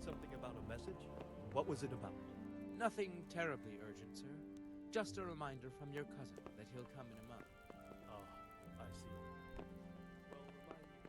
something about a message? What was it about? Nothing terribly urgent, sir. Just a reminder from your cousin that he'll come in a month. Ah, I see. Well, remind me.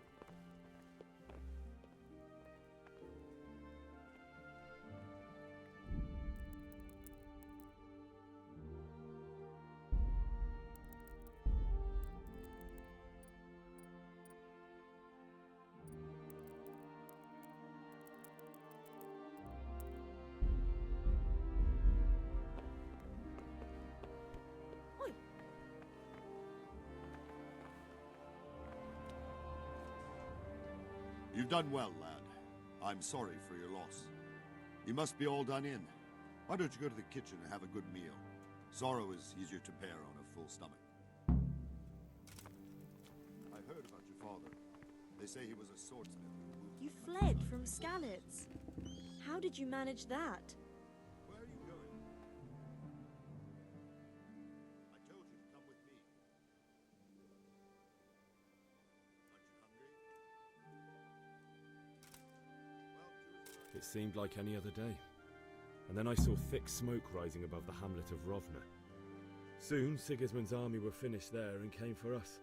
You've done well, lad. I'm sorry for your loss. You must be all done in. Why don't you go to the kitchen and have a good meal? Sorrow is easier to bear on a full stomach. I heard about your father. They say he was a swordsmith. You fled from Skalitz. How did you manage that? Where are you going? I told you to come with me. Aren't you hungry? It seemed like any other day. And then I saw thick smoke rising above the hamlet of Rovna. Soon, Sigismund's army were finished there and came for us.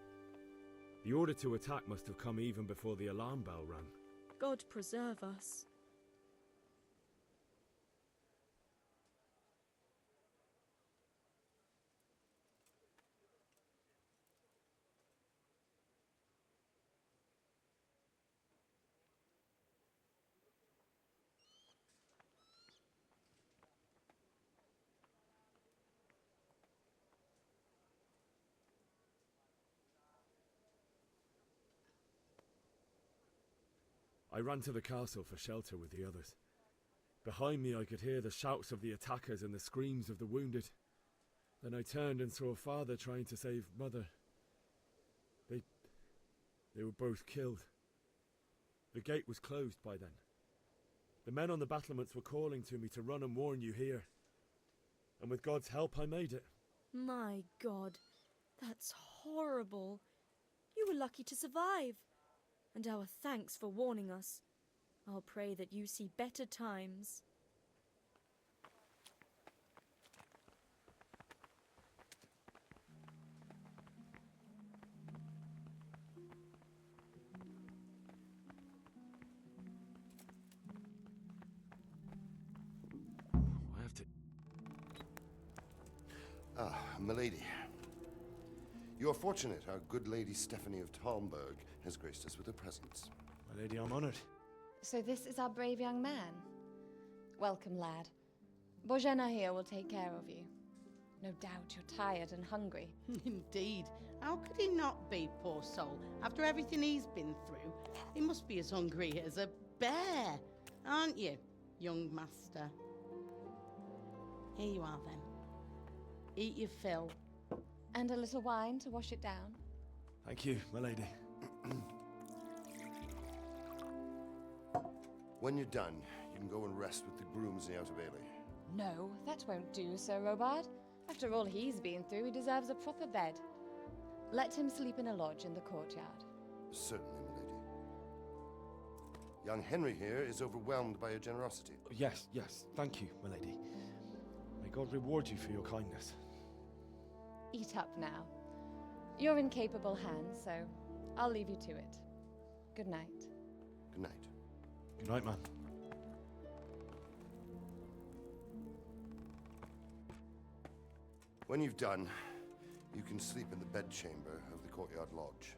The order to attack must have come even before the alarm bell rang. God preserve us. I ran to the castle for shelter with the others. Behind me I could hear the shouts of the attackers and the screams of the wounded. Then I turned and saw father trying to save mother. They were both killed. The gate was closed by then. The men on the battlements were calling to me to run and warn you here. And with God's help I made it. My God, that's horrible. You were lucky to survive. And our thanks for warning us. I'll pray that you see better times. I have to... Ah, milady. You are fortunate our good lady Stephanie of Talmberg has graced us with her presence. My lady, I'm honoured. So this is our brave young man. Welcome, lad. Bozhena here will take care of you. No doubt you're tired and hungry. Indeed. How could he not be, poor soul? After everything he's been through, he must be as hungry as a bear, aren't you, young master? Here you are, then. Eat your fill. And a little wine to wash it down. Thank you, my lady. When you're done, you can go and rest with the grooms in the Outer Bailey. No, that won't do, Sir Robard. After all he's been through, he deserves a proper bed. Let him sleep in a lodge in the courtyard. Certainly, milady. Young Henry here is overwhelmed by your generosity. Yes, thank you, my lady. May God reward you for your kindness. Eat up now. You're in capable hands, so I'll leave you to it. Good night. Good night. Good night, man. When you've done, you can sleep in the bedchamber of the courtyard lodge.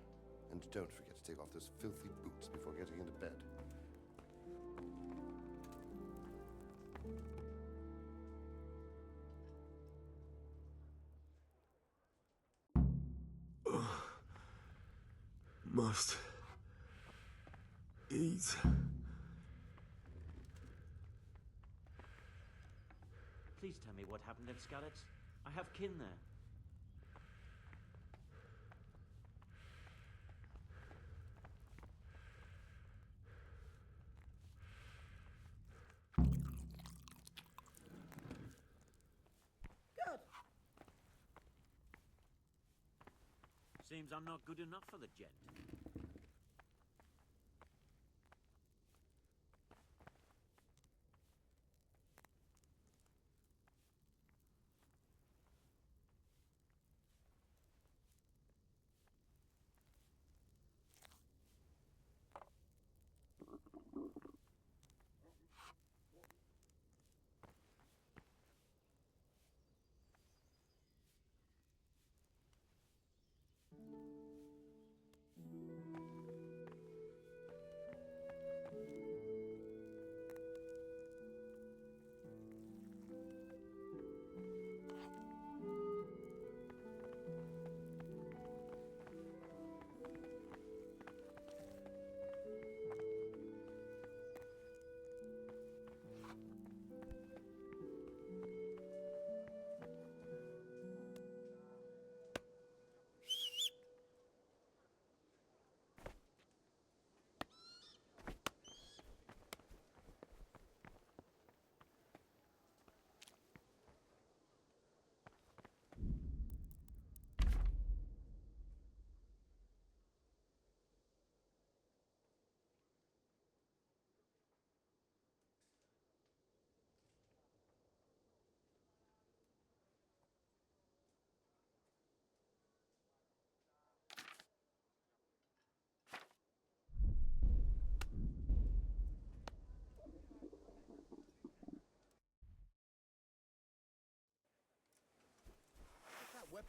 And don't forget to take off those filthy boots before getting into bed. Must eat. Please tell me what happened in Skalitz. I have kin there. Good. Seems I'm not good enough for the gent.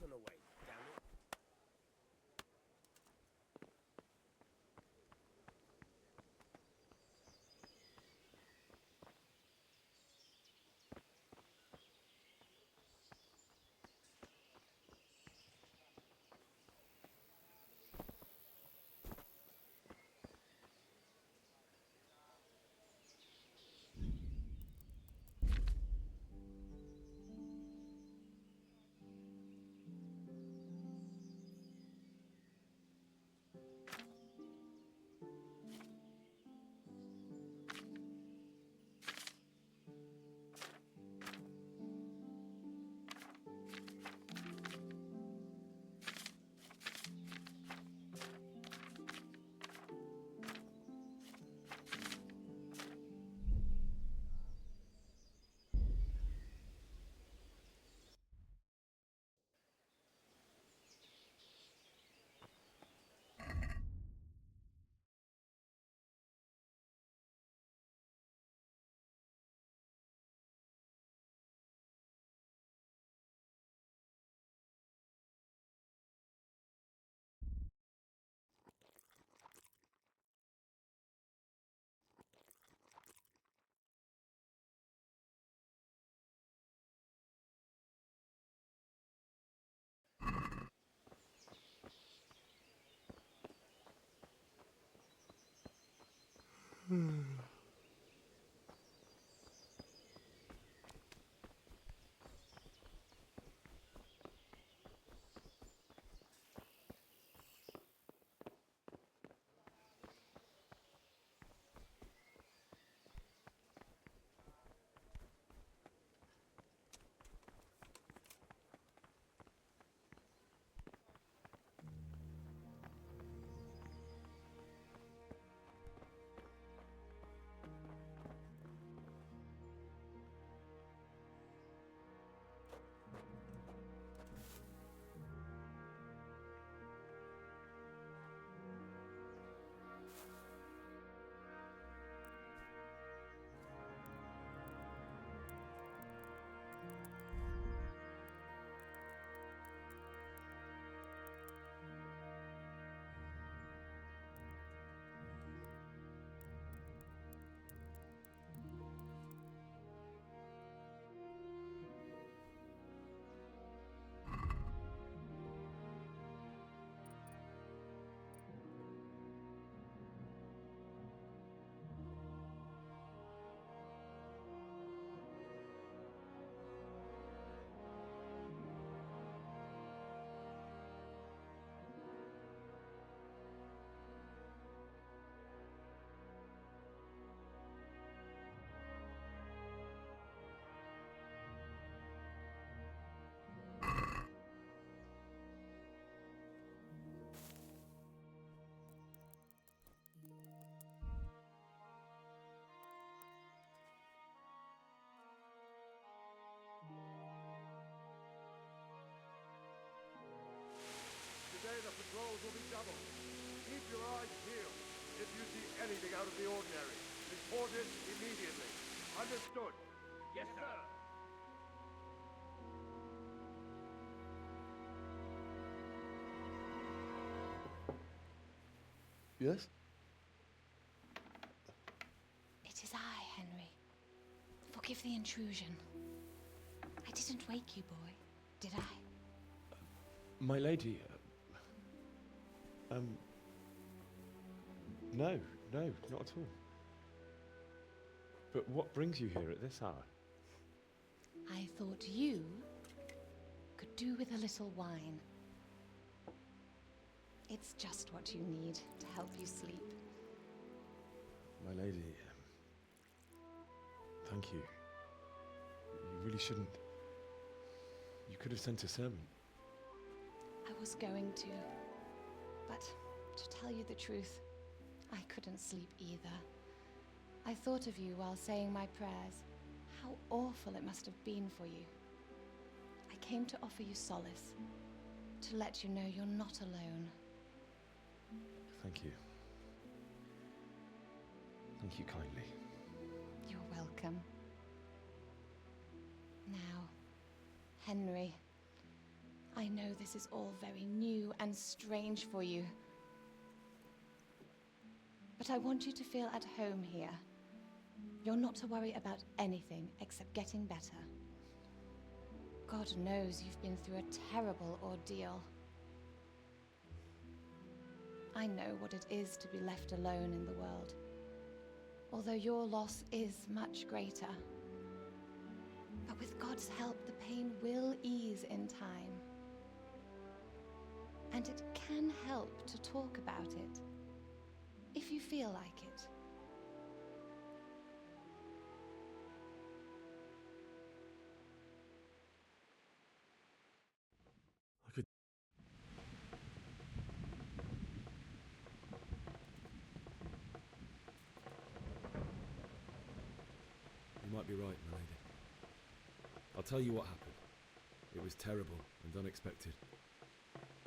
gonna wait, damn it. Today the patrols will be doubled. Keep your eyes peeled. If you see anything out of the ordinary, report it immediately. Understood? Yes, sir. Yes? It is I, Henry. Forgive the intrusion. I didn't wake you, boy, did I? My lady, no, not at all. But what brings you here at this hour? I thought you could do with a little wine. It's just what you need to help you sleep. My lady, thank you. You really shouldn't. You could have sent a servant. I was going to, but to tell you the truth, I couldn't sleep either. I thought of you while saying my prayers. How awful it must have been for you. I came to offer you solace, to let you know you're not alone. Thank you. Thank you kindly. You're welcome. Now, Henry, I know this is all very new and strange for you. But I want you to feel at home here. You're not to worry about anything except getting better. God knows you've been through a terrible ordeal. I know what it is to be left alone in the world, although your loss is much greater. But with God's help, the pain will ease in time. And it can help to talk about it, if you feel like it. You might be right, my lady. I'll tell you what happened. It was terrible and unexpected.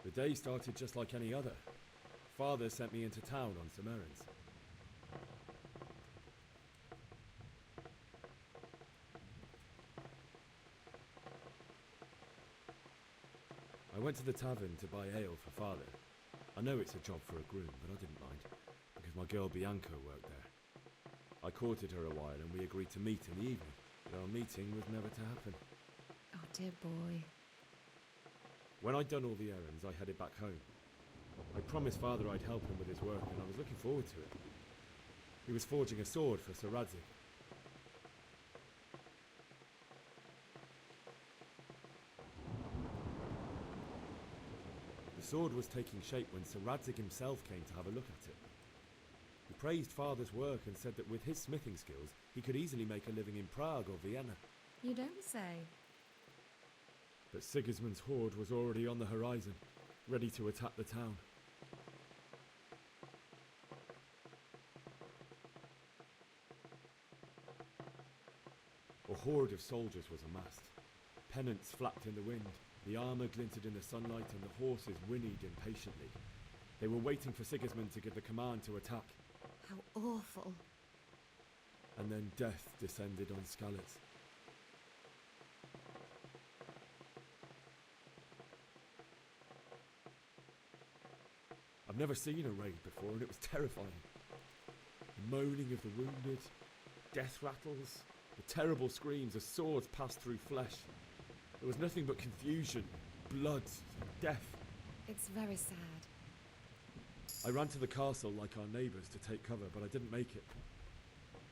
The day started just like any other. Father sent me into town on some errands. I went to the tavern to buy ale for Father. I know it's a job for a groom, but I didn't mind, because my girl Bianca worked there. I courted her a while and we agreed to meet in the evening, but our meeting was never to happen. Oh, dear boy. When I'd done all the errands, I headed back home. I promised Father I'd help him with his work, and I was looking forward to it. He was forging a sword for Sir Radzig. The sword was taking shape when Sir Radzig himself came to have a look at it. He praised Father's work and said that with his smithing skills, he could easily make a living in Prague or Vienna. You don't say. But Sigismund's horde was already on the horizon, ready to attack the town. A horde of soldiers was amassed. Pennants flapped in the wind, the armour glinted in the sunlight, and the horses whinnied impatiently. They were waiting for Sigismund to give the command to attack. How awful. And then death descended on Skalitz. I've never seen a raid before, and it was terrifying. The moaning of the wounded, death rattles, the terrible screams as swords passed through flesh. There was nothing but confusion, blood, and death. It's very sad. I ran to the castle like our neighbours to take cover, but I didn't make it.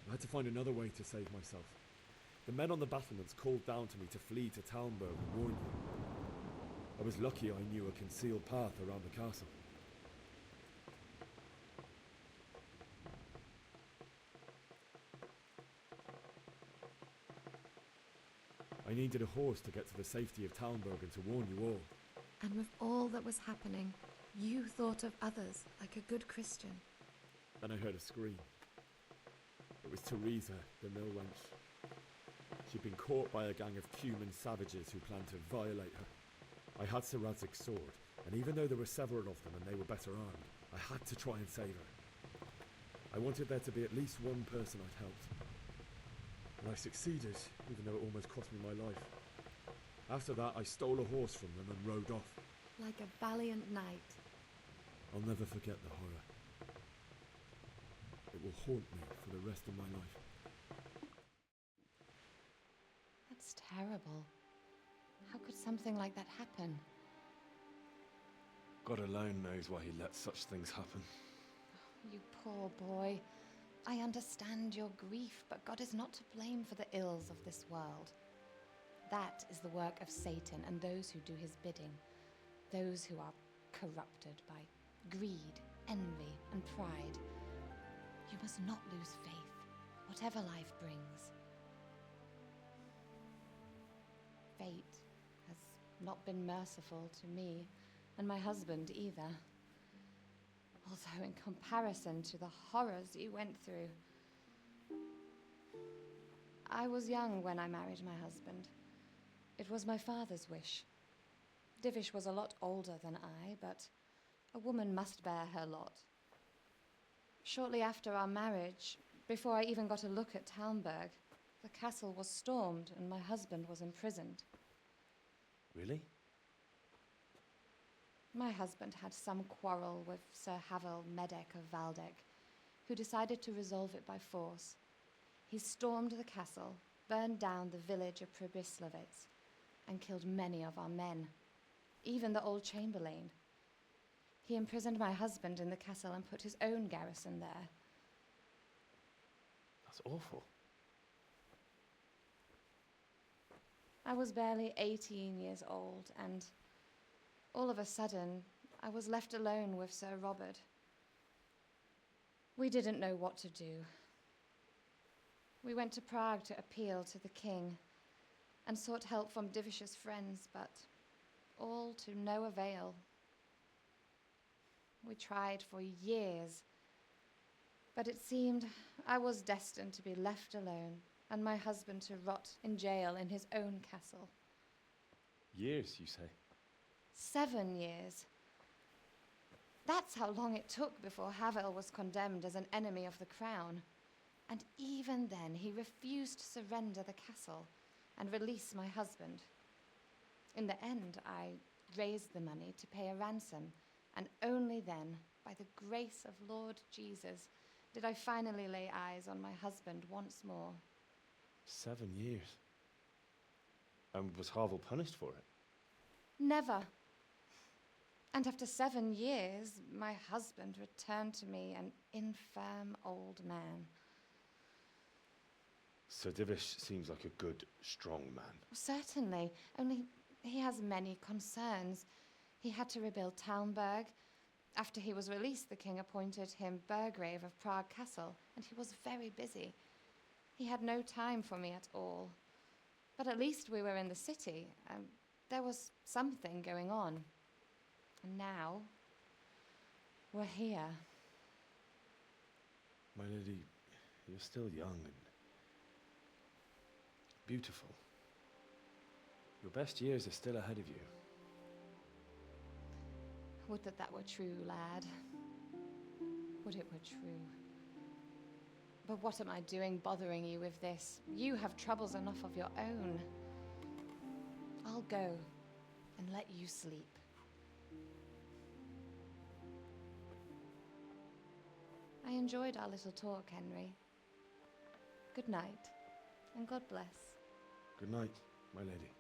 I had to find another way to save myself. The men on the battlements called down to me to flee to Talmberg and warn you. I was lucky I knew a concealed path around the castle. I needed a horse to get to the safety of Talmberg and to warn you all. And with all that was happening, you thought of others like a good Christian. Then I heard a scream. It was Teresa, the mill wench. She'd been caught by a gang of Cuman savages who planned to violate her. I had Sir Radzig's sword, and even though there were several of them and they were better armed, I had to try and save her. I wanted there to be at least one person I'd helped. And I succeeded, even though it almost cost me my life. After that, I stole a horse from them and rode off. Like a valiant knight. I'll never forget the horror. It will haunt me for the rest of my life. That's terrible. How could something like that happen? God alone knows why he lets such things happen. You poor boy. I understand your grief, but God is not to blame for the ills of this world. That is the work of Satan and those who do his bidding. Those who are corrupted by greed, envy, and pride. You must not lose faith, whatever life brings. Fate has not been merciful to me, and my husband either. Although in comparison to the horrors you went through. I was young when I married my husband. It was my father's wish. Divish was a lot older than I, but a woman must bear her lot. Shortly after our marriage, before I even got a look at Talmberg, the castle was stormed and my husband was imprisoned. Really? My husband had some quarrel with Sir Havel Medek of Valdek, who decided to resolve it by force. He stormed the castle, burned down the village of Pribyslavitz, and killed many of our men, even the old chamberlain. He imprisoned my husband in the castle and put his own garrison there. That's awful. I was barely 18 years old, and all of a sudden, I was left alone with Sir Robert. We didn't know what to do. We went to Prague to appeal to the king and sought help from Divish's friends, but all to no avail. We tried for years, but it seemed I was destined to be left alone and my husband to rot in jail in his own castle. Years, you say? 7 years. That's how long it took before Havel was condemned as an enemy of the crown. And even then, he refused to surrender the castle and release my husband. In the end, I raised the money to pay a ransom, and only then, by the grace of Lord Jesus, did I finally lay eyes on my husband once more. 7 years. And was Havel punished for it? Never. And after 7 years, my husband returned to me an infirm old man. Sir Divish seems like a good, strong man. Certainly, only he has many concerns. He had to rebuild Talmberg. After he was released, the king appointed him Burgrave of Prague Castle, and he was very busy. He had no time for me at all. But at least we were in the city, and there was something going on. And now, we're here. My lady, you're still young and beautiful. Your best years are still ahead of you. Would that that were true, lad. Would it were true. But what am I doing bothering you with this? You have troubles enough of your own. I'll go and let you sleep. I enjoyed our little talk, Henry. Good night, and God bless. Good night, my lady.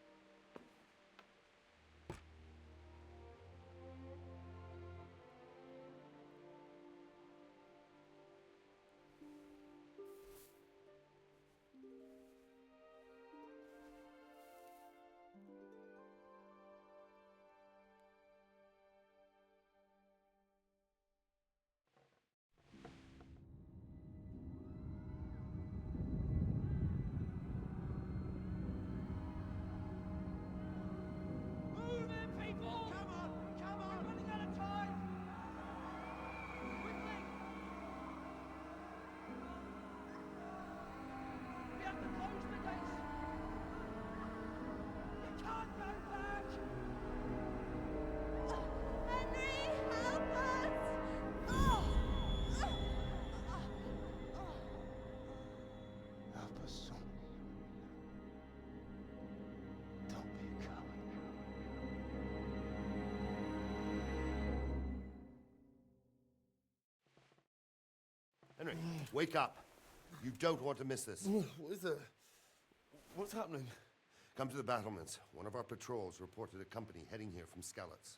Help us, son. Don't be a coward. Henry, wake up. You don't want to miss this. What is it? What's happening? Come to the battlements. One of our patrols reported a company heading here from Skalitz.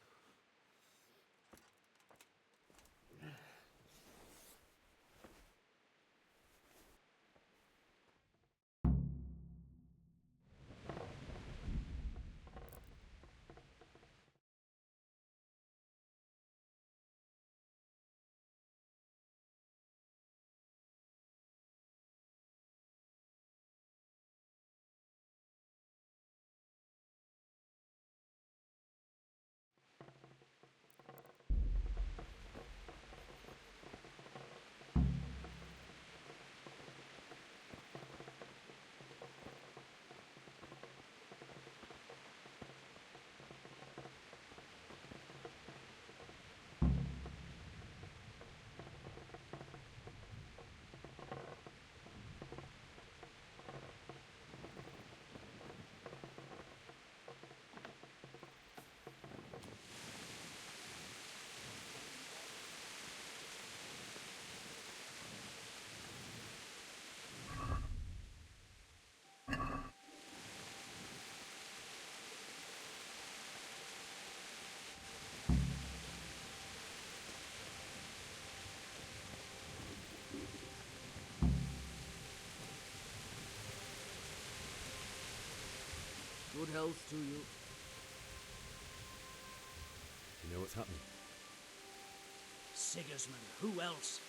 Good health to you. You know what's happening? Sigismund, who else?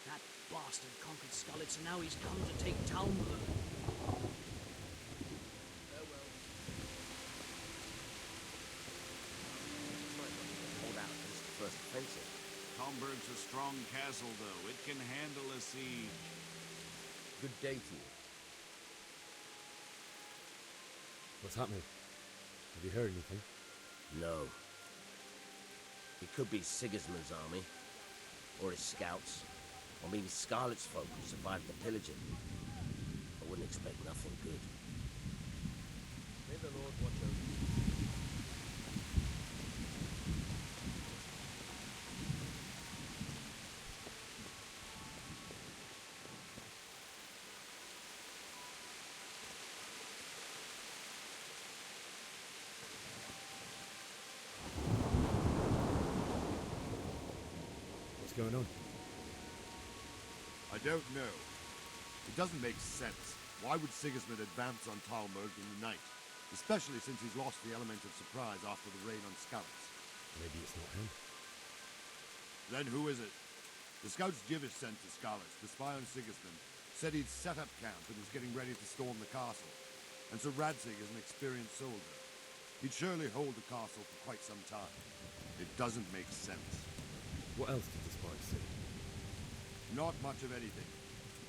That bastard conquered Skalitz, and now he's come to take Talmberg. Farewell. Might not hold out against the first offensive. Talmberg's a strong castle, though. It can handle a siege. Good day to you. What's happening? Have you heard anything? No. It could be Sigismund's army, or his scouts, or maybe Scarlet's folk who survived the pillaging. I wouldn't expect nothing good. May the Lord watch over you. What's going on? I don't know. It doesn't make sense. Why would Sigismund advance on Talmberg in the night? Especially since he's lost the element of surprise after the raid on Skalitz. Maybe it's not him. Then who is it? The scouts Jivish sent to Skalitz to spy on Sigismund said he'd set up camp and was getting ready to storm the castle. And so Radzig is an experienced soldier. He'd surely hold the castle for quite some time. It doesn't make sense. What else did the spies see? Not much of anything.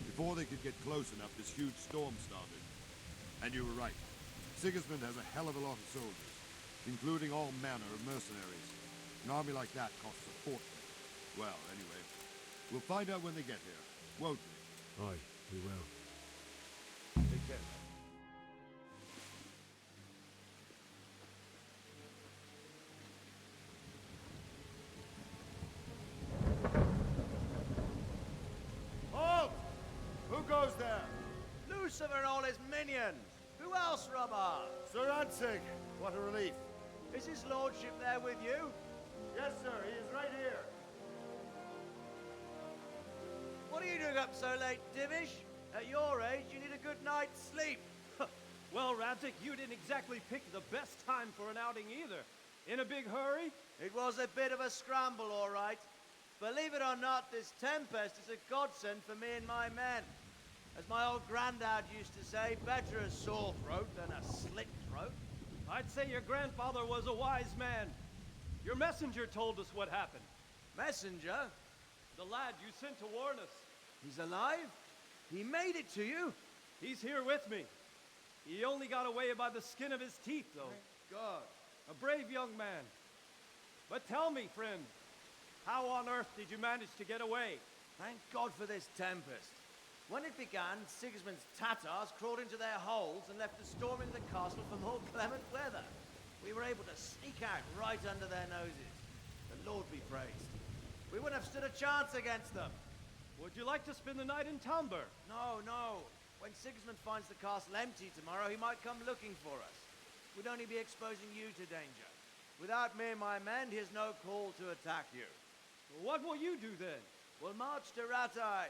Before they could get close enough, this huge storm started. And you were right. Sigismund has a hell of a lot of soldiers, including all manner of mercenaries. An army like that costs a fortune. Well, anyway, we'll find out when they get here, won't we? Aye, we will. Take care. Halt! Who goes there? Lucifer and all his minions! Who else, Robber? Sir Radzig, what a relief. Is his lordship there with you? Yes, sir, he is right here. What are you doing up so late, Divish? At your age, you need a good night's sleep. Well, Radzig, you didn't exactly pick the best time for an outing either. In a big hurry? It was a bit of a scramble, all right. Believe it or not, this tempest is a godsend for me and my men. As my old granddad used to say, better a sore throat than a slit throat. I'd say your grandfather was a wise man. Your messenger told us what happened. Messenger? The lad you sent to warn us. He's alive? He made it to you? He's here with me. He only got away by the skin of his teeth, though. Thank God. A brave young man. But tell me, friend, how on earth did you manage to get away? Thank God for this tempest. When it began, Sigismund's Tatars crawled into their holes and left us storming the castle for more clement weather. We were able to sneak out right under their noses. The Lord be praised. We wouldn't have stood a chance against them. Would you like to spend the night in Talmberg? No, no. When Sigismund finds the castle empty tomorrow, he might come looking for us. We'd only be exposing you to danger. Without me and my men, he has no call to attack you. What will you do then? We'll march to Ratai.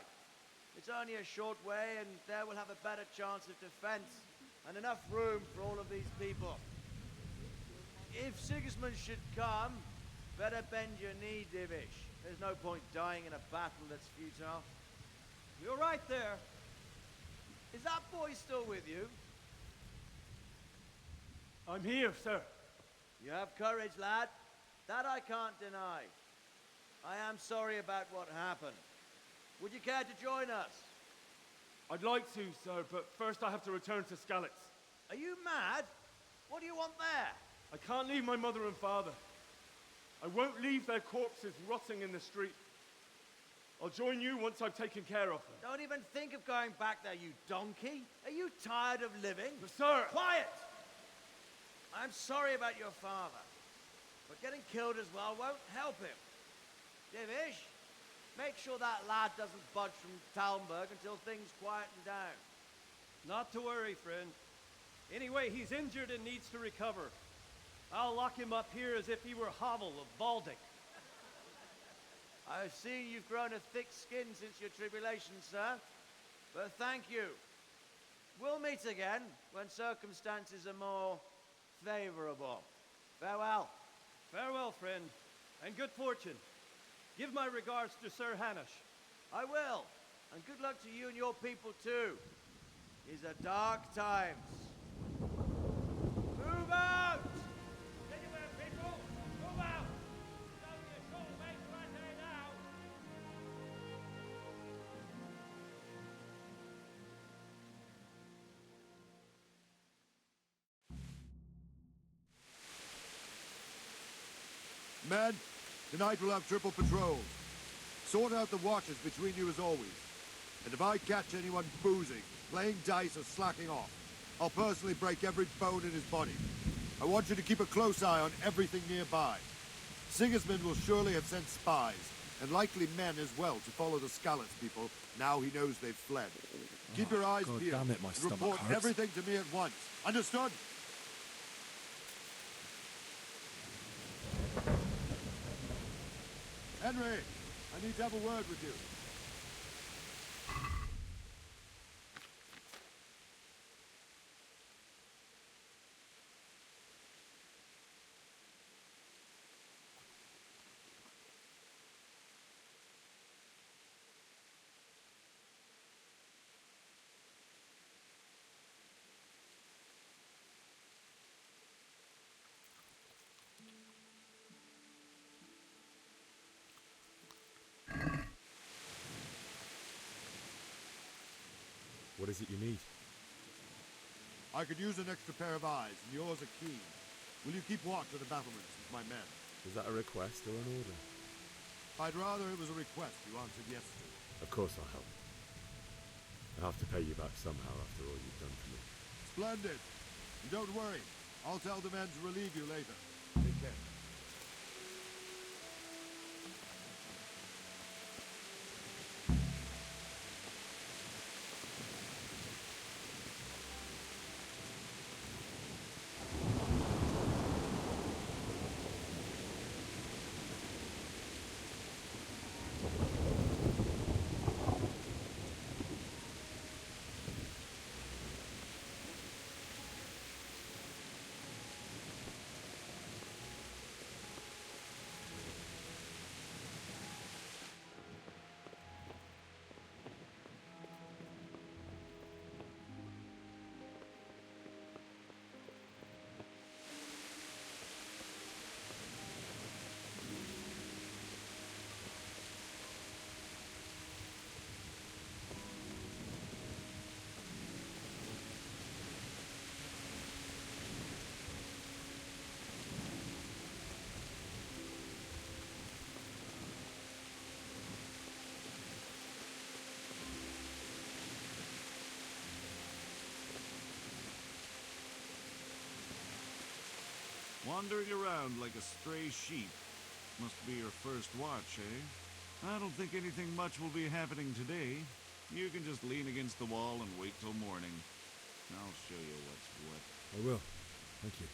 It's only a short way, and there we'll have a better chance of defense and enough room for all of these people. If Sigismund should come, better bend your knee, Divish. There's no point dying in a battle that's futile. You're right there. Is that boy still with you? I'm here, sir. You have courage, lad. That I can't deny. I am sorry about what happened. Would you care to join us? I'd like to, sir, but first I have to return to Skalitz. Are you mad? What do you want there? I can't leave my mother and father. I won't leave their corpses rotting in the street. I'll join you once I've taken care of them. Don't even think of going back there, you donkey. Are you tired of living? But sir! Quiet! I'm sorry about your father, but getting killed as well won't help him. Divish, make sure that lad doesn't budge from Talmberg until things quieten down. Not to worry, friend. Anyway, he's injured and needs to recover. I'll lock him up here as if he were Havel of Baldic. I've seen you've grown a thick skin since your tribulation, sir. But thank you. We'll meet again when circumstances are more favorable. Farewell. Farewell, friend, and good fortune. Give my regards to Sir Hanush. I will, and good luck to you and your people too. These are dark times. Move out! Anywhere, people! Move out! It's only a short way to Rattay now! Men, tonight we'll have triple patrols. Sort out the watches between you as always. And if I catch anyone boozing, playing dice or slacking off, I'll personally break every bone in his body. I want you to keep a close eye on everything nearby. Sigismund will surely have sent spies, and likely men as well, to follow the Skalitz people, now he knows they've fled. Keep your eyes God peeled. damn it, my and stomach report hurts. everything to me at once. Understood? Henry, I need to have a word with you. What is it you need? I could use an extra pair of eyes, and yours are keen. Will you keep watch of the battlements with my men? Is that a request or an order? I'd rather it was a request you answered yes to. Of course I'll help. I have to pay you back somehow after all you've done for me. Splendid. And don't worry. I'll tell the men to relieve you later. Take care. Wandering around like a stray sheep. Must be your first watch, eh? I don't think anything much will be happening today. You can just lean against the wall and wait till morning. I'll show you what's what. I will. Thank you.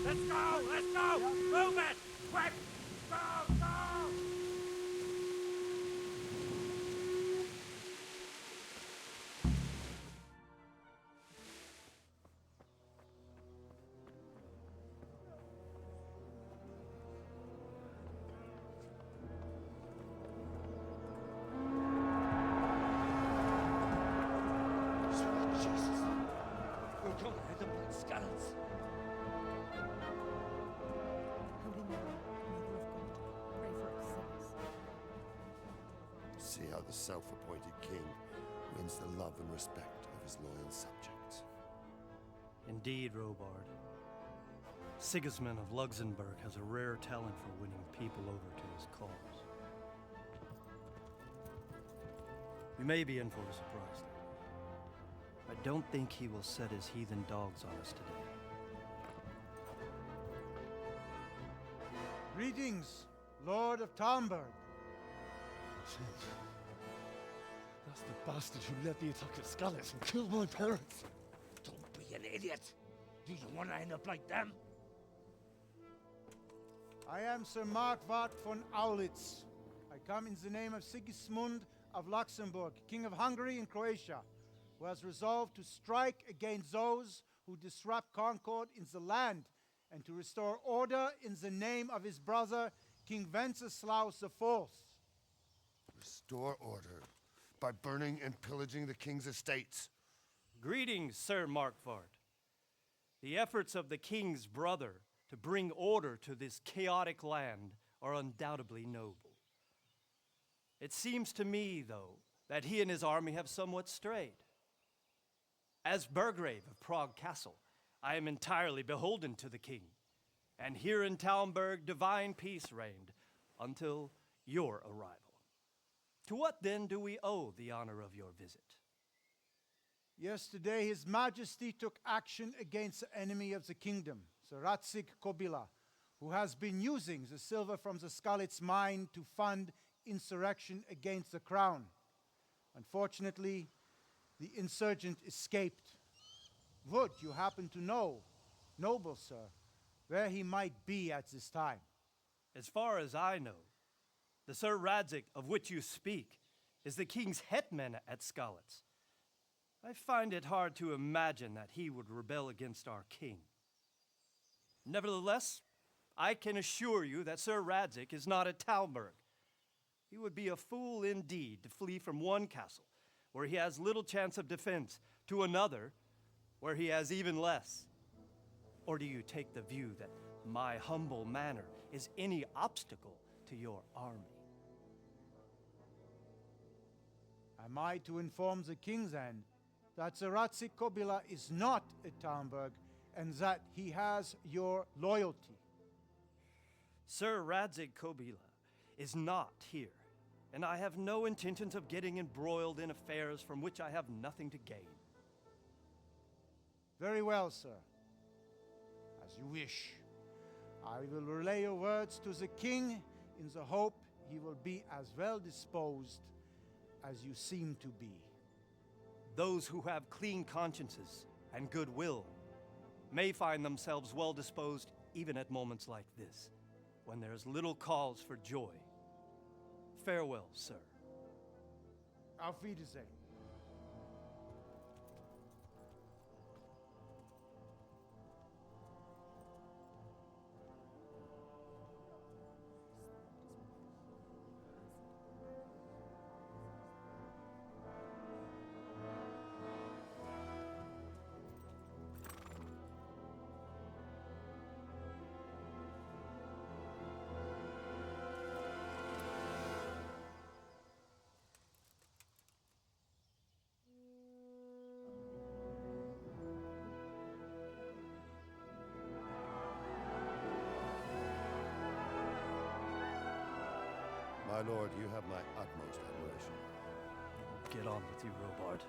Let's go! Let's go! Move it! Quick! Go! Go! see how the self-appointed king wins the love and respect of his loyal subjects. Indeed, Robard. Sigismund of Luxembourg has a rare talent for winning people over to his cause. We may be in for a surprise, though. I don't think he will set his heathen dogs on us today. Greetings, Lord of Talmberg. That's the bastard who led the attack at Skalitz and killed my parents. Don't be an idiot. Do you want to end up like them? I am Sir Markwart von Aulitz. I come in the name of Sigismund of Luxembourg, King of Hungary and Croatia, who has resolved to strike against those who disrupt concord in the land and to restore order in the name of his brother, King Wenceslaus IV. Restore order by burning and pillaging the king's estates. Greetings, Sir Markwart. The efforts of the king's brother to bring order to this chaotic land are undoubtedly noble. It seems to me, though, that he and his army have somewhat strayed. As Burgrave of Prague Castle, I am entirely beholden to the king, and here in Talmberg divine peace reigned until your arrival. To what then do we owe the honor of your visit? Yesterday, His Majesty took action against the enemy of the kingdom, Sir Radzig Kobyla, who has been using the silver from the Skalitz mine to fund insurrection against the crown. Unfortunately, the insurgent escaped. Would you happen to know, noble sir, where he might be at this time? As far as I know, the Sir Radzig of which you speak is the king's hetman at Skalitz. I find it hard to imagine that he would rebel against our king. Nevertheless, I can assure you that Sir Radzig is not at Talmberg. He would be a fool indeed to flee from one castle, where he has little chance of defense, to another, where he has even less. Or do you take the view that my humble manner is any obstacle to your army? Am I to inform the king then that Sir Radzig Kobyla is not at Talmberg and that he has your loyalty? Sir Radzig Kobyla is not here, and I have no intentions of getting embroiled in affairs from which I have nothing to gain. Very well, sir. As you wish. I will relay your words to the king in the hope he will be as well disposed as you seem to be. Those who have clean consciences and goodwill may find themselves well disposed even at moments like this, when there is little cause for joy. Farewell, sir. Auf Wiedersehen. My lord, you have my utmost admiration. Get on with you, Robard.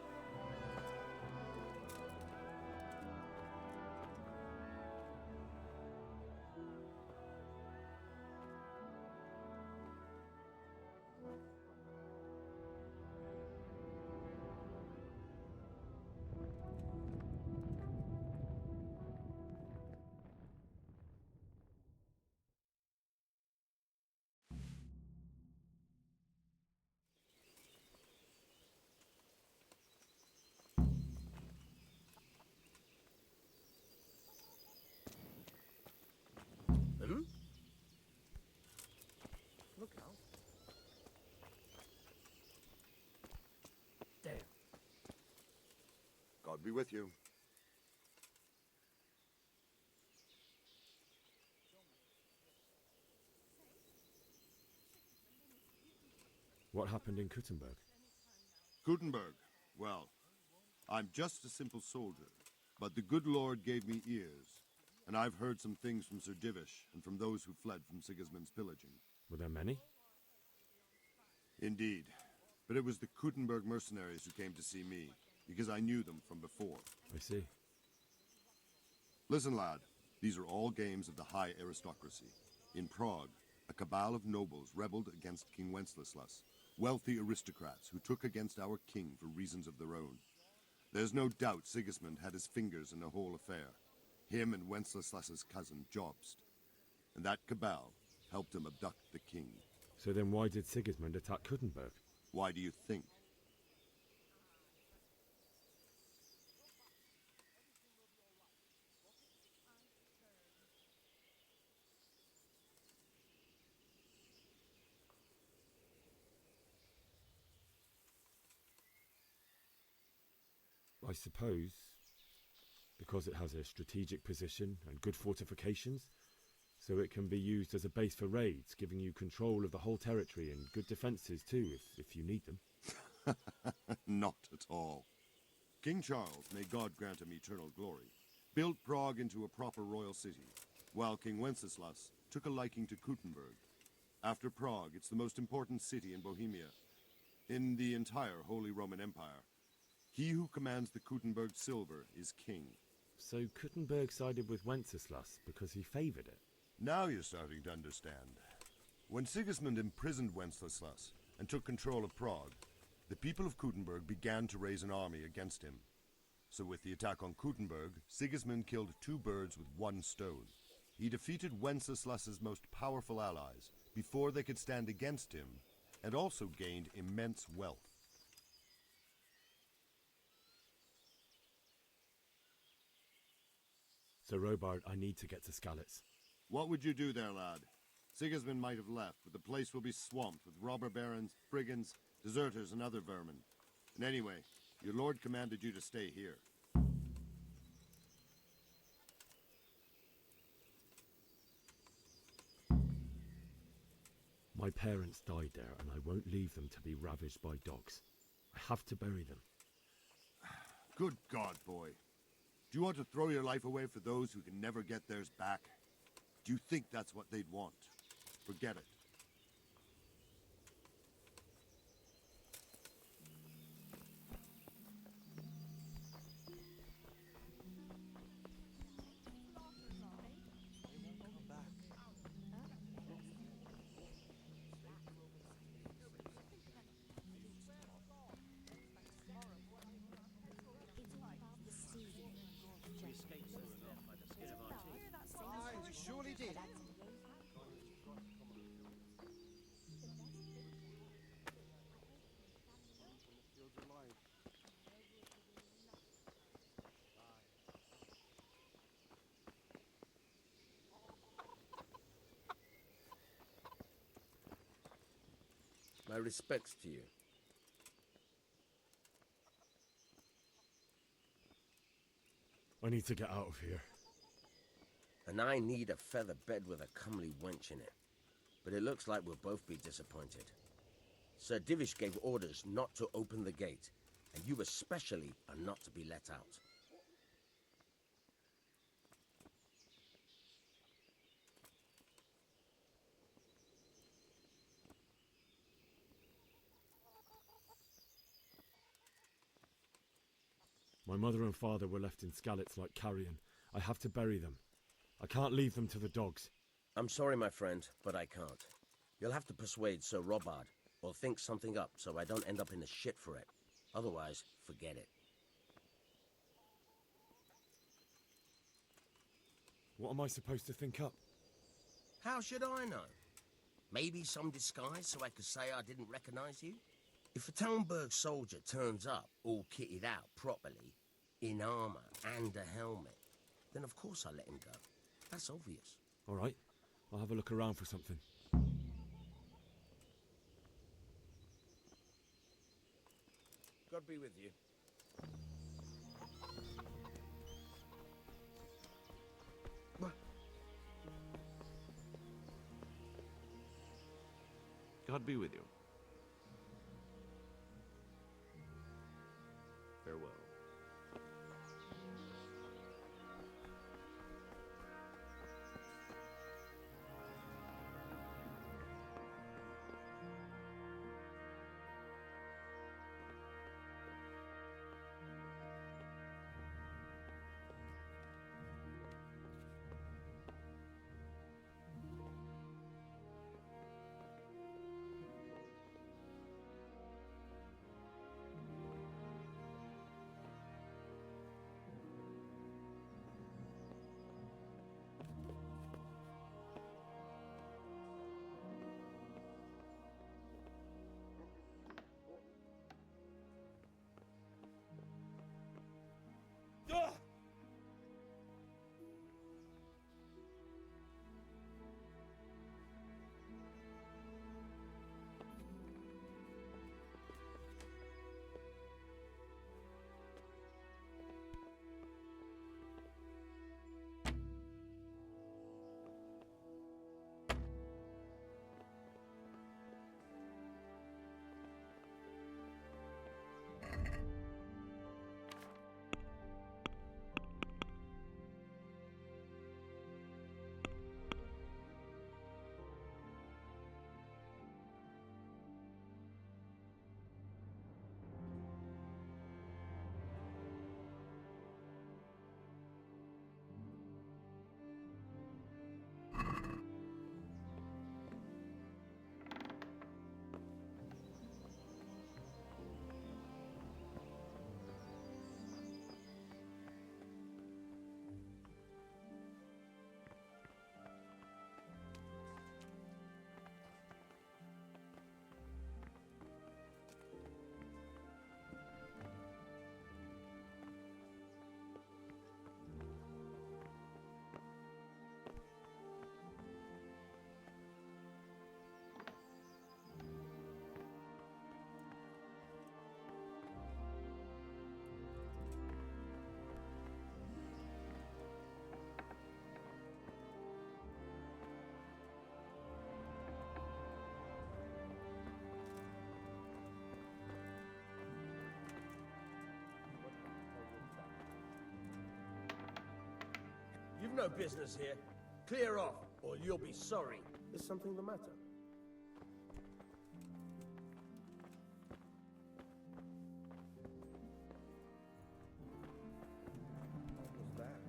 Look out. Damn. God be with you. What happened in Kuttenberg? Gutenberg. Well, I'm just a simple soldier, but the good Lord gave me ears, and I've heard some things from Sir Divish and from those who fled from Sigismund's pillaging. Were there many? Indeed, but it was the Kuttenberg mercenaries who came to see me, because I knew them from before. I see. Listen, lad, these are all games of the high aristocracy. In Prague, a cabal of nobles rebelled against King Wenceslas, wealthy aristocrats who took against our king for reasons of their own. There's no doubt Sigismund had his fingers in the whole affair. Him and Wenceslas's cousin, Jobst. And that cabal helped him abduct the king. So then why did Sigismund attack Kuttenberg? Why do you think? I suppose because it has a strategic position and good fortifications, so it can be used as a base for raids, giving you control of the whole territory and good defences too, if you need them. Not at all. King Charles, may God grant him eternal glory, built Prague into a proper royal city, while King Wenceslas took a liking to Kuttenberg. After Prague, it's the most important city in Bohemia, in the entire Holy Roman Empire. He who commands the Kuttenberg silver is king. So Kuttenberg sided with Wenceslas because he favoured it? Now you're starting to understand. When Sigismund imprisoned Wenceslas and took control of Prague, the people of Kuttenberg began to raise an army against him. So with the attack on Kuttenberg, Sigismund killed two birds with one stone. He defeated Wenceslas's most powerful allies before they could stand against him, and also gained immense wealth. So Robard, I need to get to Skalitz. What would you do there, lad? Sigismund might have left, but the place will be swamped with robber barons, brigands, deserters, and other vermin. And anyway, your lord commanded you to stay here. My parents died there, and I won't leave them to be ravaged by dogs. I have to bury them. Good God, boy. Do you want to throw your life away for those who can never get theirs back? Do you think that's what they'd want? Forget it. Surely did. My respects to you. I need to get out of here. And I need a feather bed with a comely wench in it. But it looks like we'll both be disappointed. Sir Divish gave orders not to open the gate, and you especially are not to be let out. My mother and father were left in Skalitz like carrion. I have to bury them. I can't leave them to the dogs. I'm sorry, my friend, but I can't. You'll have to persuade Sir Robard, or think something up so I don't end up in the shit for it. Otherwise, forget it. What am I supposed to think up? How should I know? Maybe some disguise so I could say I didn't recognize you? If a Talmberg soldier turns up all kitted out properly, in armor and a helmet, then of course I'll let him go. That's obvious. All right, I'll have a look around for something. God be with you. God be with you. You've no business here. Clear off, or you'll be sorry. Is something the matter? What was that?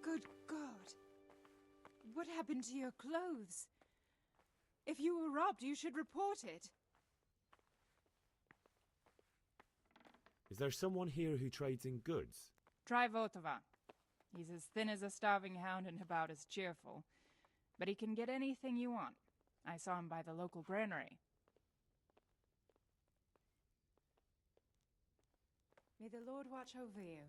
Good God. What happened to your clothes? If you were robbed, you should report it. Is there someone here who trades in goods? Try Votova. He's as thin as a starving hound and about as cheerful. But he can get anything you want. I saw him by the local granary. May the Lord watch over you.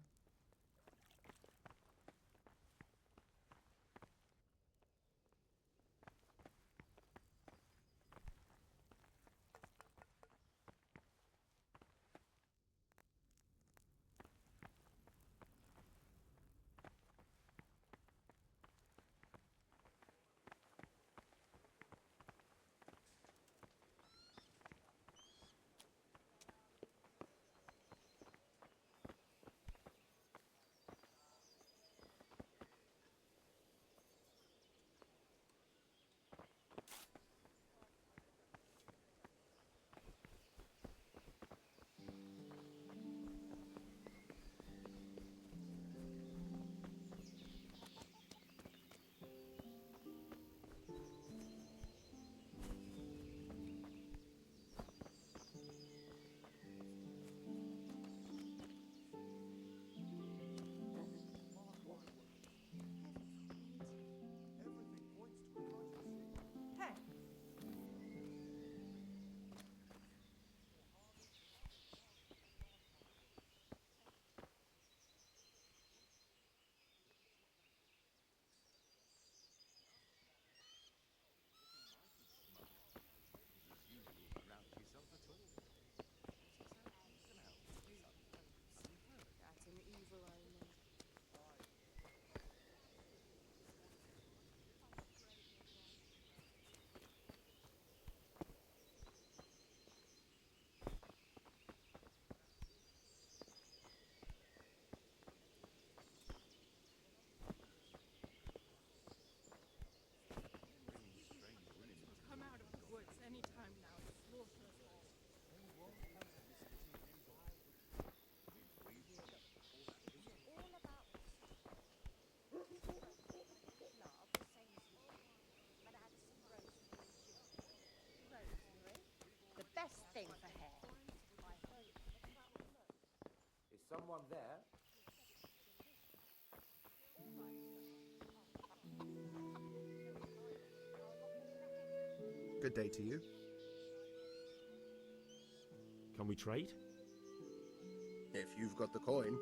Best thing for hair. Is someone there? Good day to you. Can we trade? If you've got the coin.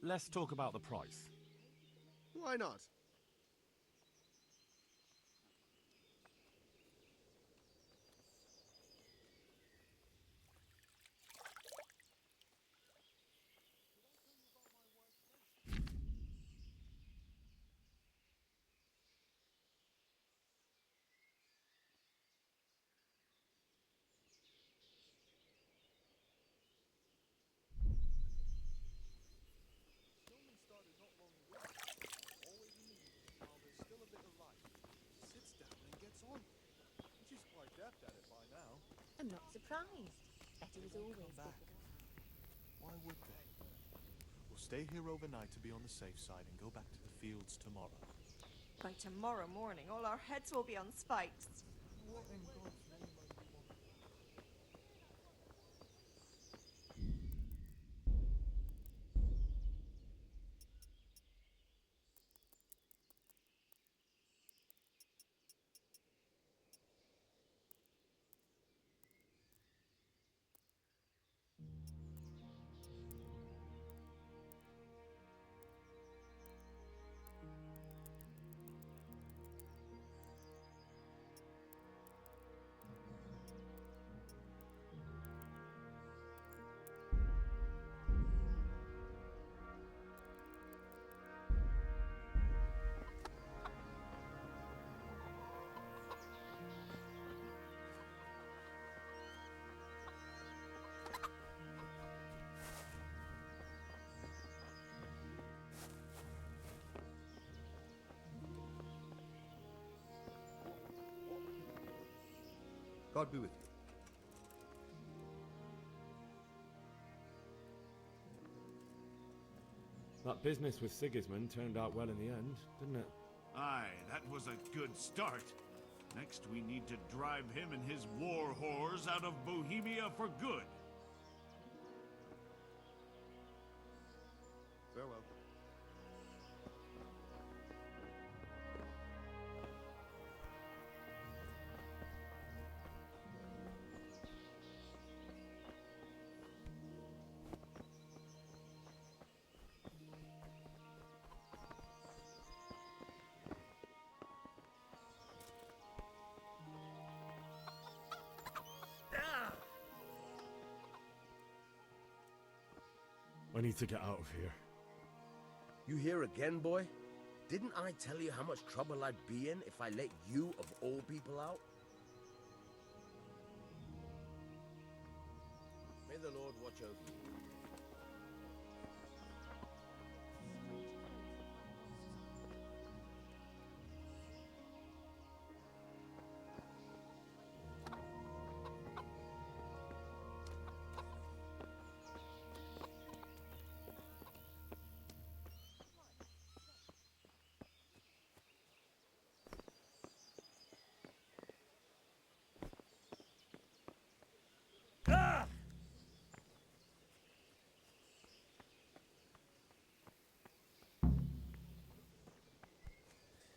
let's talk about the price. Why not? I'm not surprised. Betty was always back. good. Why would they? We'll stay here overnight to be on the safe side and go back to the fields tomorrow. By tomorrow morning, all our heads will be on spikes. What in God's name are you on? God be with you. That business with Sigismund turned out well in the end, didn't it? Aye, that was a good start. Next, we need to drive him and his Warhorse out of Bohemia for good. Farewell. I need to get out of here. You here again, boy? Didn't I tell you how much trouble I'd be in if I let you, of all people, out? May the Lord watch over you.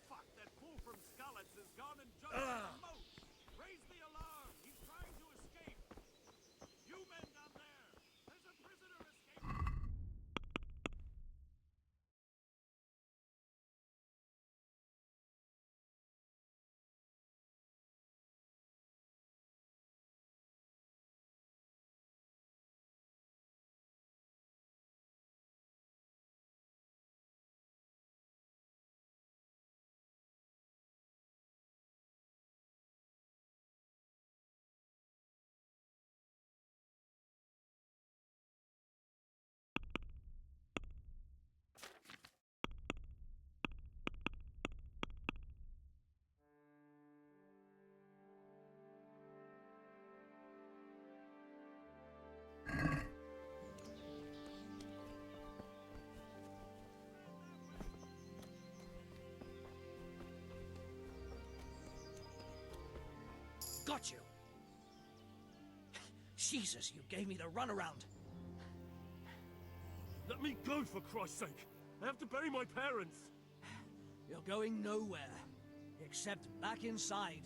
Fuck, that fool from Skalitz has gone and jumped in the moat! Raise the alarm! He's trying to escape! You men down there! There's a prisoner escaping! Got you! Jesus, you gave me the runaround! Let me go, for Christ's sake! I have to bury my parents! You're going nowhere, except back inside.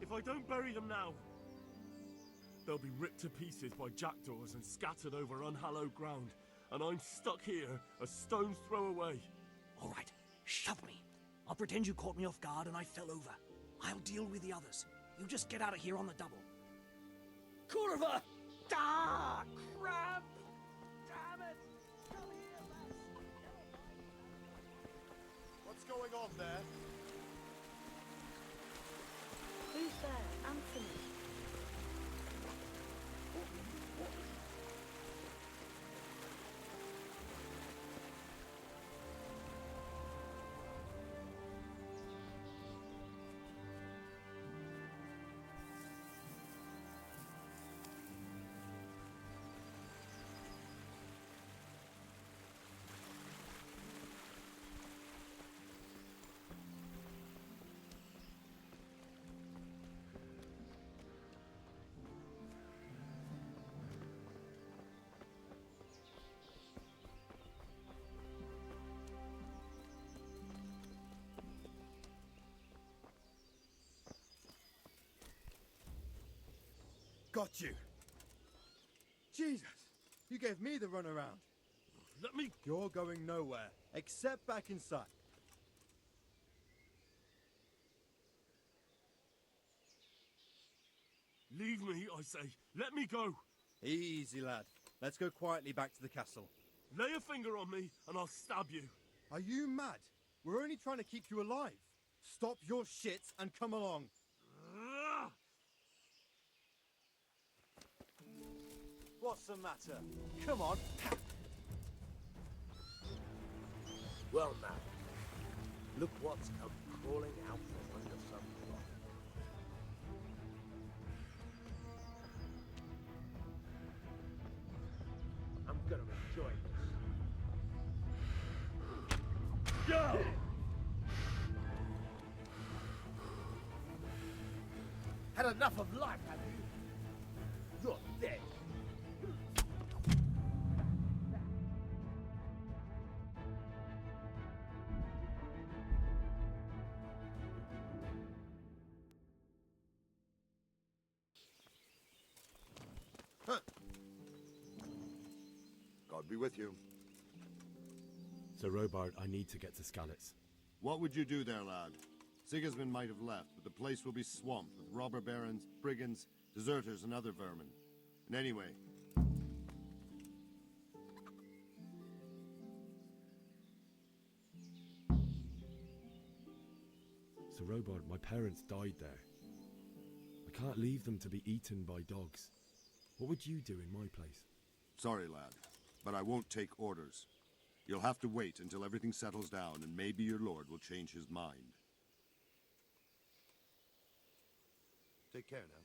If I don't bury them now, They'll be ripped to pieces by jackdaws and scattered over unhallowed ground, and I'm stuck here, a stone's throw away. All right, shove me. I'll pretend you caught me off guard and I fell over. I'll deal with the others. You just get out of here on the double. Curva! Ah, crap! Damn it! Come here, lads! What's going on there? Who's there? Anthony. Got you. Jesus, you gave me the runaround. Let me... You're going nowhere, except back inside. Leave me, I say. Let me go. Easy, lad. Let's go quietly back to the castle. Lay a finger on me, and I'll stab you. Are you mad? We're only trying to keep you alive. Stop your shit and come along. What's the matter? Come on. Well, now, look what's come crawling out from under some rock. I'm gonna enjoy this. Go! Had enough of life, have you? You're dead. God be with you. Sir Robard, I need to get to Skalitz. What would you do there, lad? Sigismund might have left, but the place will be swamped with robber barons, brigands, deserters, and other vermin. And anyway... Sir Robard, my parents died there. I can't leave them to be eaten by dogs. What would you do in my place? Sorry, lad, but I won't take orders. You'll have to wait until everything settles down, and maybe your lord will change his mind. Take care now.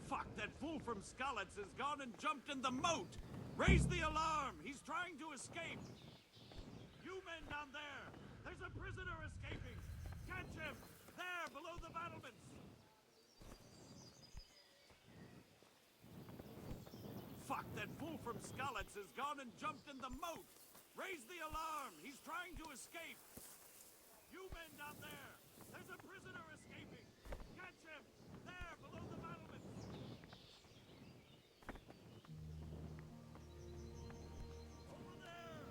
Fuck, that fool from Skalitz has gone and jumped in the moat! Raise the alarm! He's trying to escape! You men down there! There's a prisoner escaping! Catch him! There, below the battlements! Fuck, that fool from Skalitz has gone and jumped in the moat! Raise the alarm! He's trying to escape! You men down there! There's a prisoner escaping! Catch him! There, below the battlements! Over there!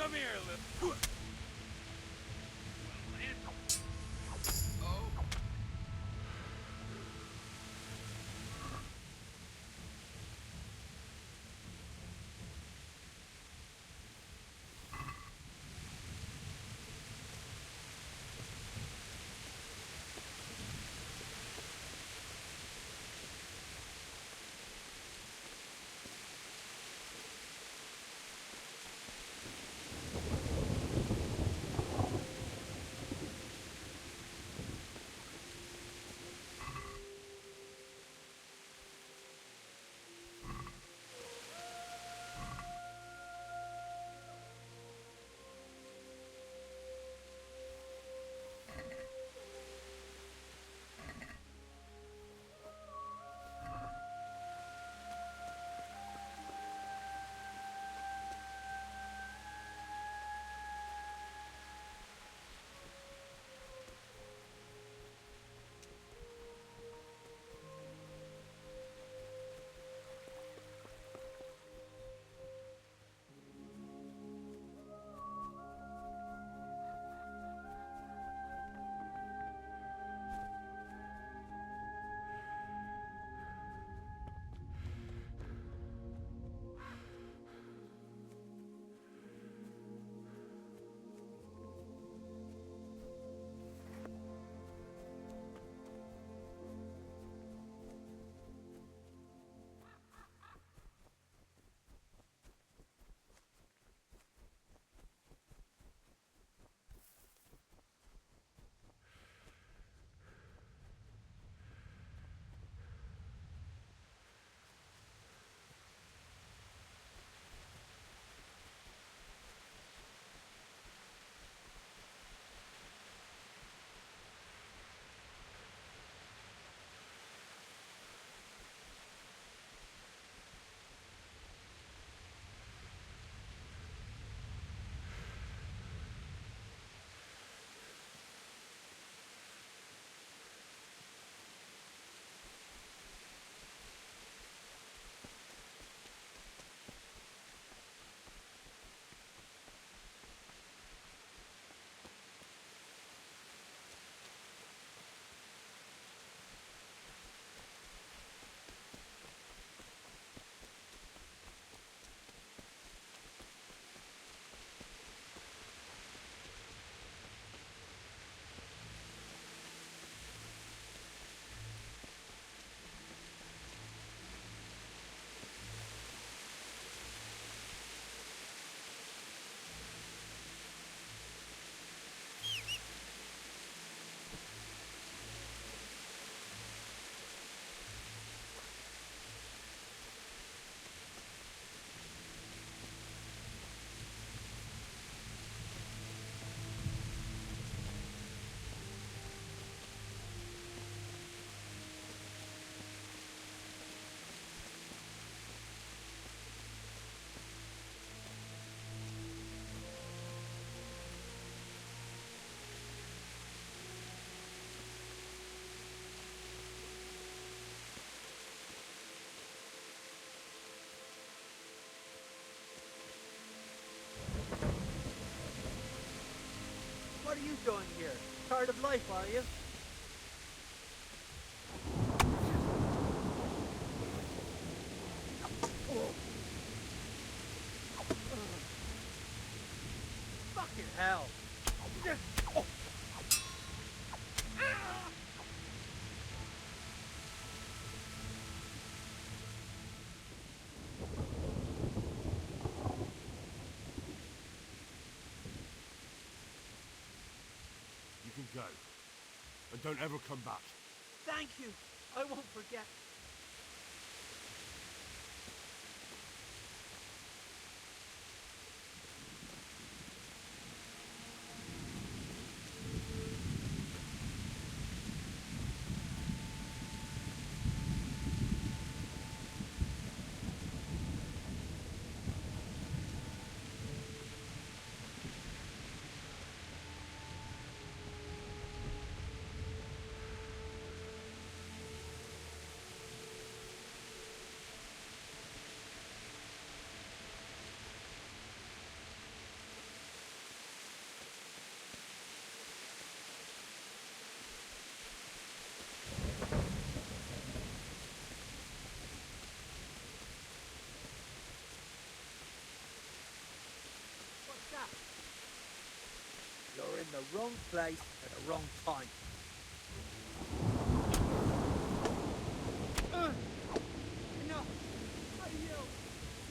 Come here, little... What are you doing here? Tired of life, are you? Fucking hell. You can go. And don't ever come back. Thank you. I won't forget. wrong place at the wrong time. No!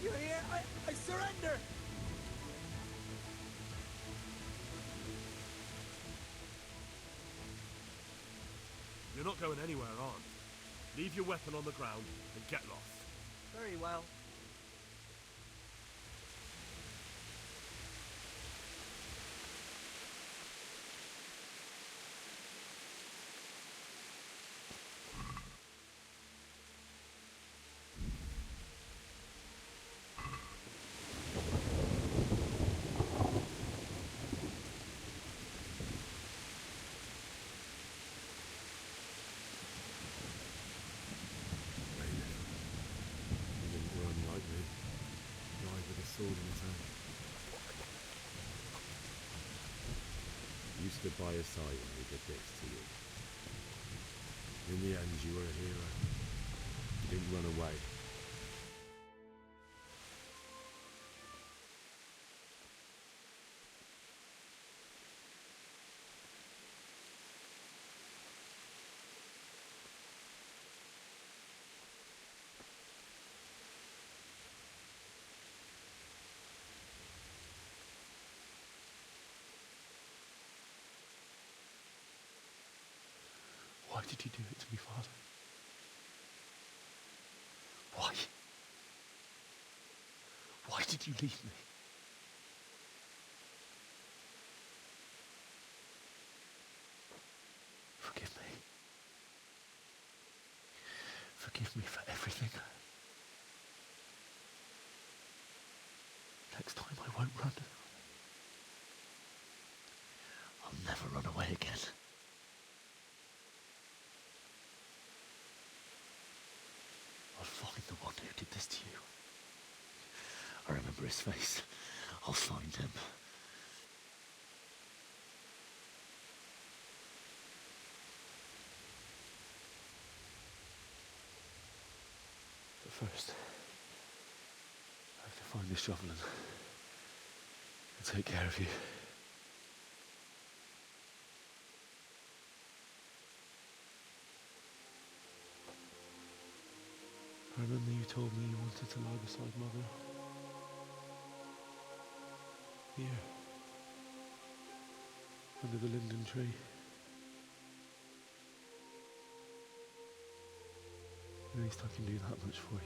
You hear? I surrender! You're not going anywhere, aren't you? Leave your weapon on the ground and get lost. Very well. He didn't run like me. Died with a sword in his hand. You stood by his side and he did this to you. In the end, you were a hero. You didn't run away. Why did you do it to me, Father? Why? Why did you leave me? Forgive me. Forgive me for everything. Next time I won't run. I'll never run away again. I'll find the one who did this to you. I remember his face. I'll find him. But first, I have to find the shovel and take care of you. I remember you told me you wanted to lie beside Mother. Here. Under the linden tree. At least I can do that much for you.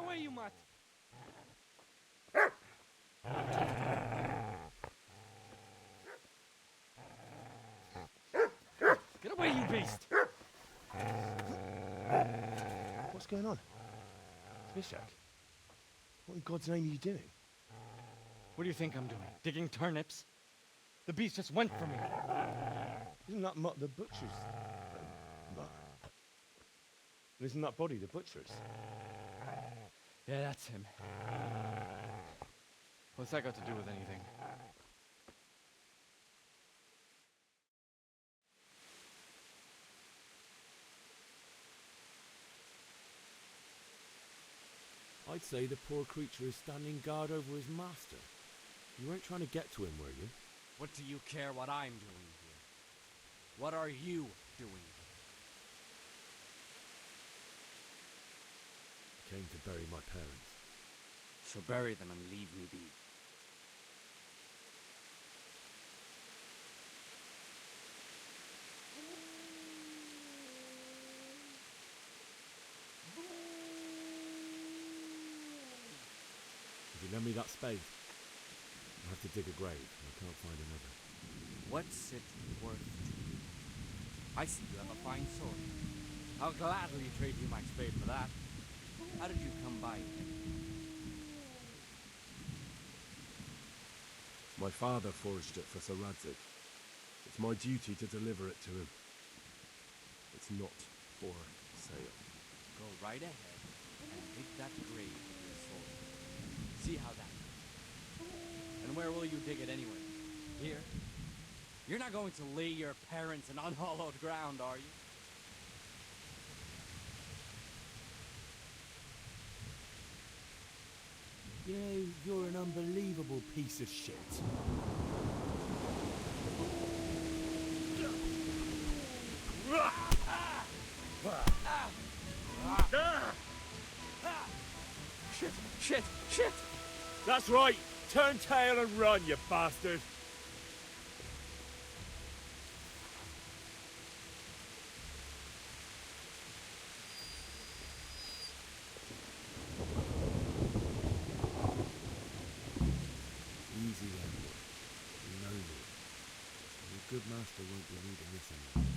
away, you mutt! Get away, you beast! What's going on? Smishak? What in God's name are you doing? What do you think I'm doing? Digging turnips? The beast just went for me. Isn't that the butcher's? Mutt? And isn't that body the butcher's? Yeah, that's him. What's that got to do with anything? I'd say the poor creature is standing guard over his master. You weren't trying to get to him, were you? What do you care what I'm doing here? What are you doing? I came to bury my parents. So bury them and leave me be. If you lend me that spade, I'll have to dig a grave, and I can't find another. What's it worth to you? I see you have a fine sword. I'll gladly trade you my spade for that. How did you come by it? My father forged it for Sir Radzig. It's my duty to deliver it to him. It's not for sale. Go right ahead and dig that grave with your sword. See how that goes. And where will you dig it anyway? Here? You're not going to lay your parents in unhallowed ground, are you? You know, you're an unbelievable piece of shit. Shit! Shit! Shit! That's right! Turn tail and run, you bastard! Easy then, boy. No more. Your good master won't be needing this anymore.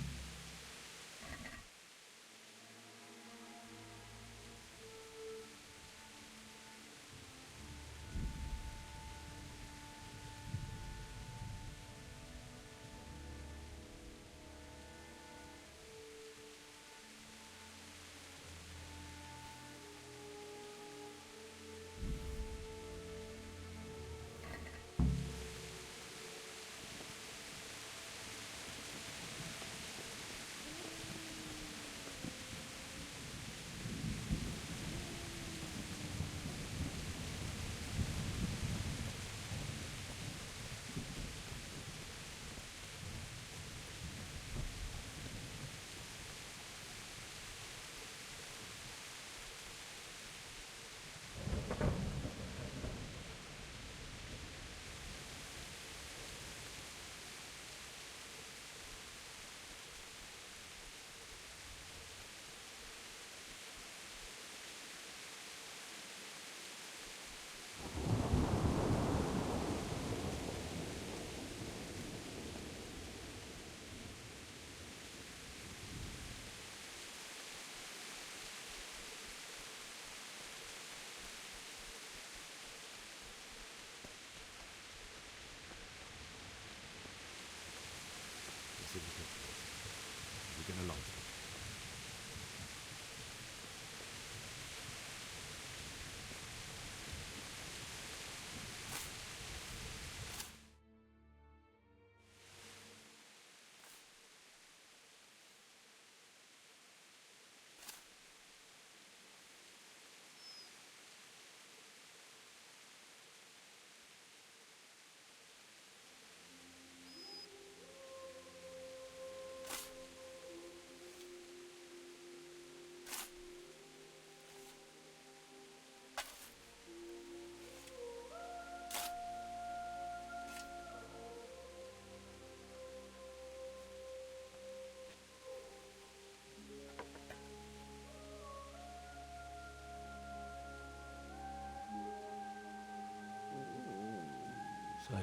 So,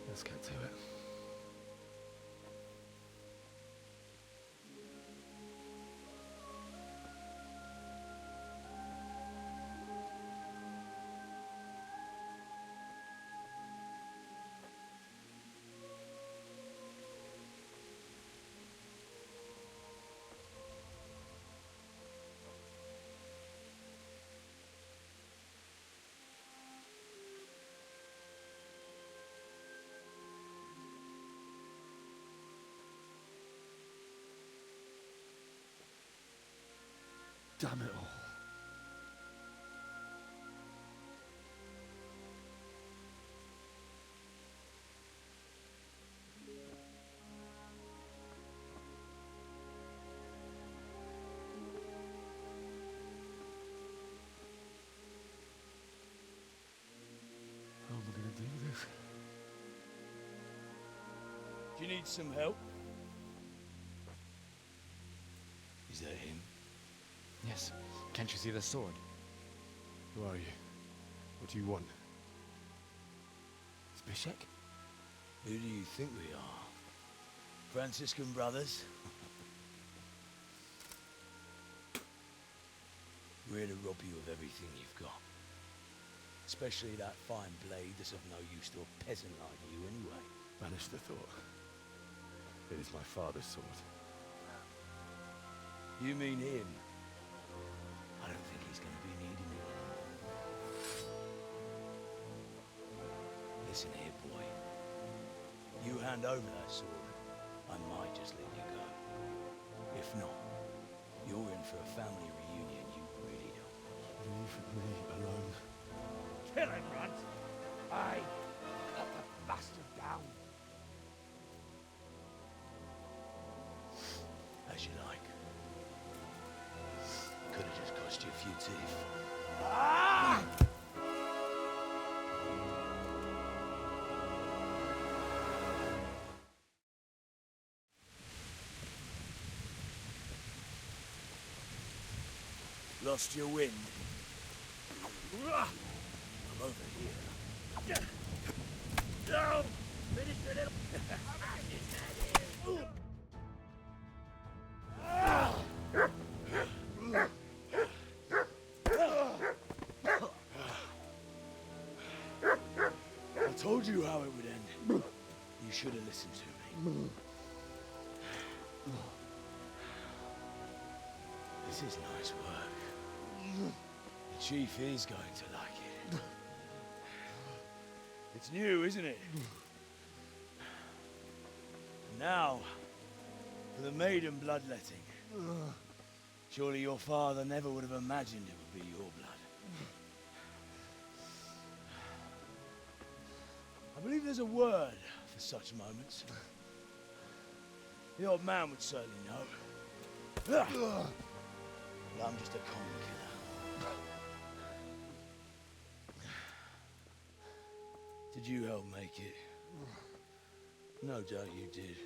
let's get to it. Damn it all. How am I going to do this? Do you need some help? Is that him? Yes. Can't you see the sword? Who are you? What do you want? Zbyszek? Who do you think we are? Franciscan brothers? We're here to rob you of everything you've got. Especially that fine blade that's of no use to a peasant like you anyway. Banish the thought. It is my father's sword. You mean him? I don't think he's going to be needing it. Listen here, boy. You hand over that sword, I might just let you go. If not, you're in for a family reunion you really don't want. Leave me alone. Kill him, Runt! Aye, cut the bastard down. As you like. Could have just cost you a few teeth. Ah! Lost your wind. I'm over here. No! Finish your little... I told you how it would end. You should have listened to me. This is nice work. The chief is going to like it. It's new, isn't it? Now, for the maiden bloodletting. Surely your father never would have imagined it would be your blood. I believe there's a word for such moments. The old man would certainly know. But I'm just a common killer. Did you help make it? No doubt you did.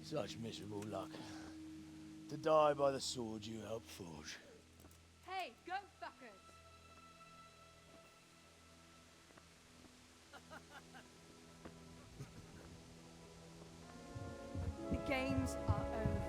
Such miserable luck. To die by the sword you helped forge. Hey, go fuckers! The games are over.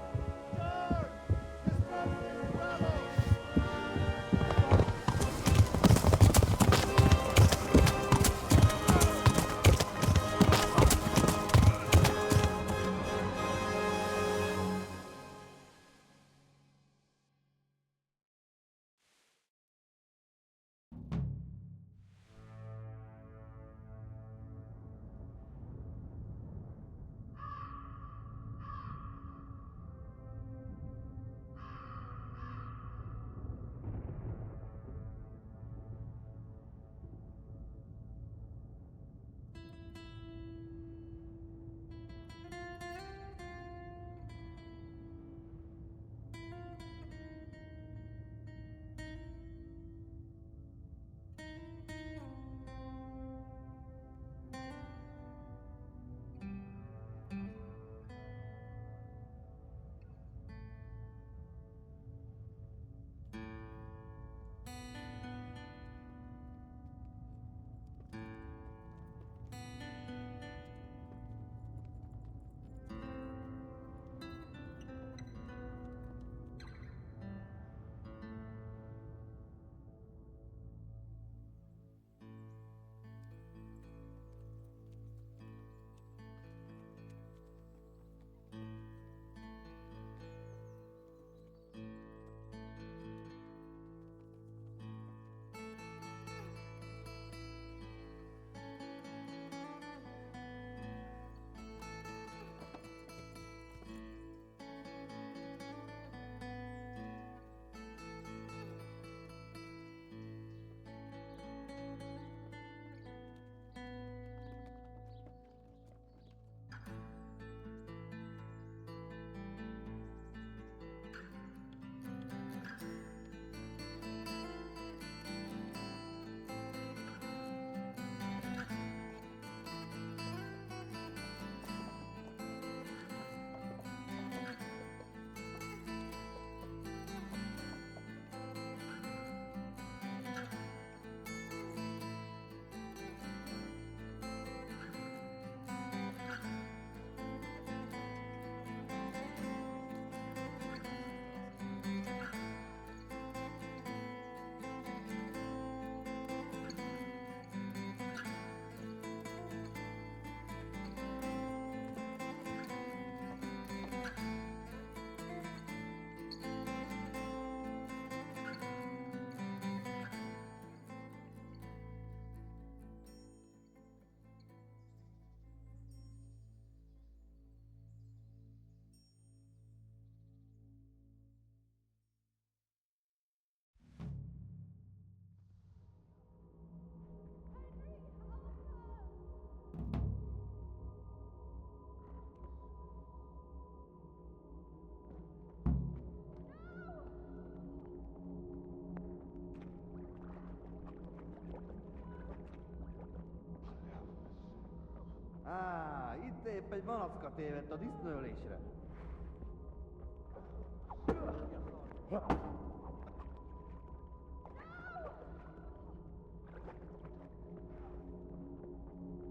Itt épp egy malacka tévedt a disznőlésre.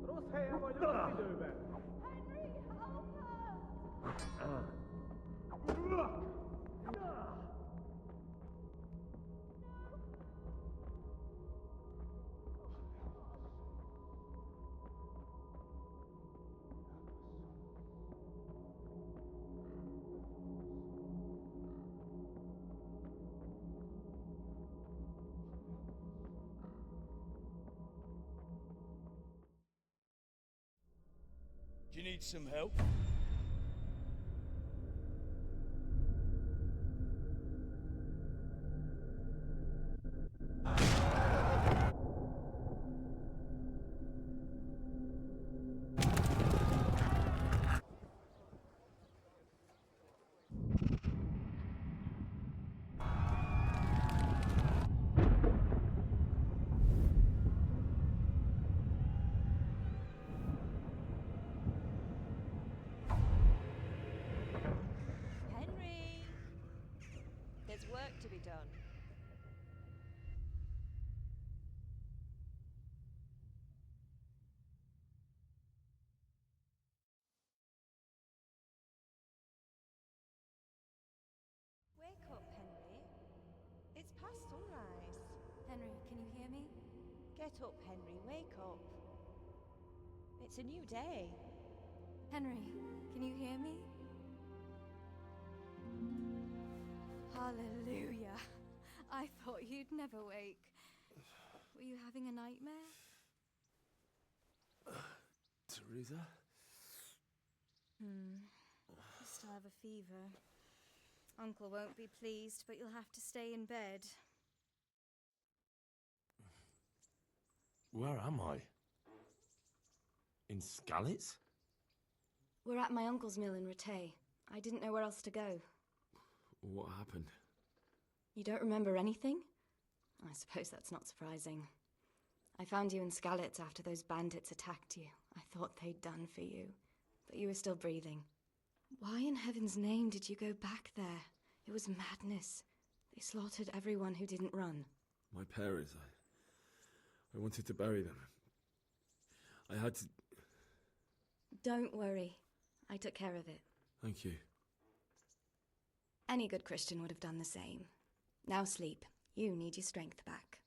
Rossz helyen vagy, rossz időben! Do you need some help? Henry! There's work to be done. Wake up, Henry. It's past sunrise. Henry, can you hear me? Get up, Henry. Wake up. It's a new day. Henry, can you hear me? Hallelujah. I thought you'd never wake. Were you having a nightmare? Teresa? You still have a fever. Uncle won't be pleased, but you'll have to stay in bed. Where am I? In Skalitz? We're at my uncle's mill in Rattay. I didn't know where else to go. What happened? You don't remember anything? I suppose that's not surprising. I found you in Skalitz after those bandits attacked you. I thought they'd done for you, but you were still breathing. Why in heaven's name did you go back there? It was madness. They slaughtered everyone who didn't run. My parents, I wanted to bury them. I had to... Don't worry. I took care of it. Thank you. Any good Christian would have done the same. Now sleep. You need your strength back.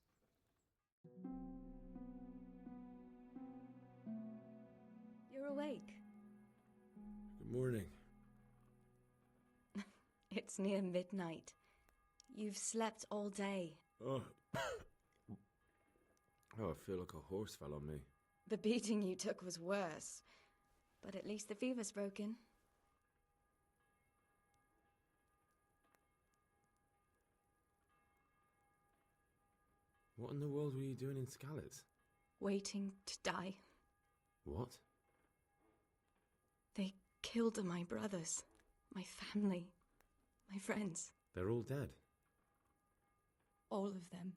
You're awake. Good morning. It's near midnight. You've slept all day. Oh. Oh, I feel like a horse fell on me. The beating you took was worse. But at least the fever's broken. What in the world were you doing in Skalitz? Waiting to die. What? They killed my brothers, my family, my friends. They're all dead. All of them.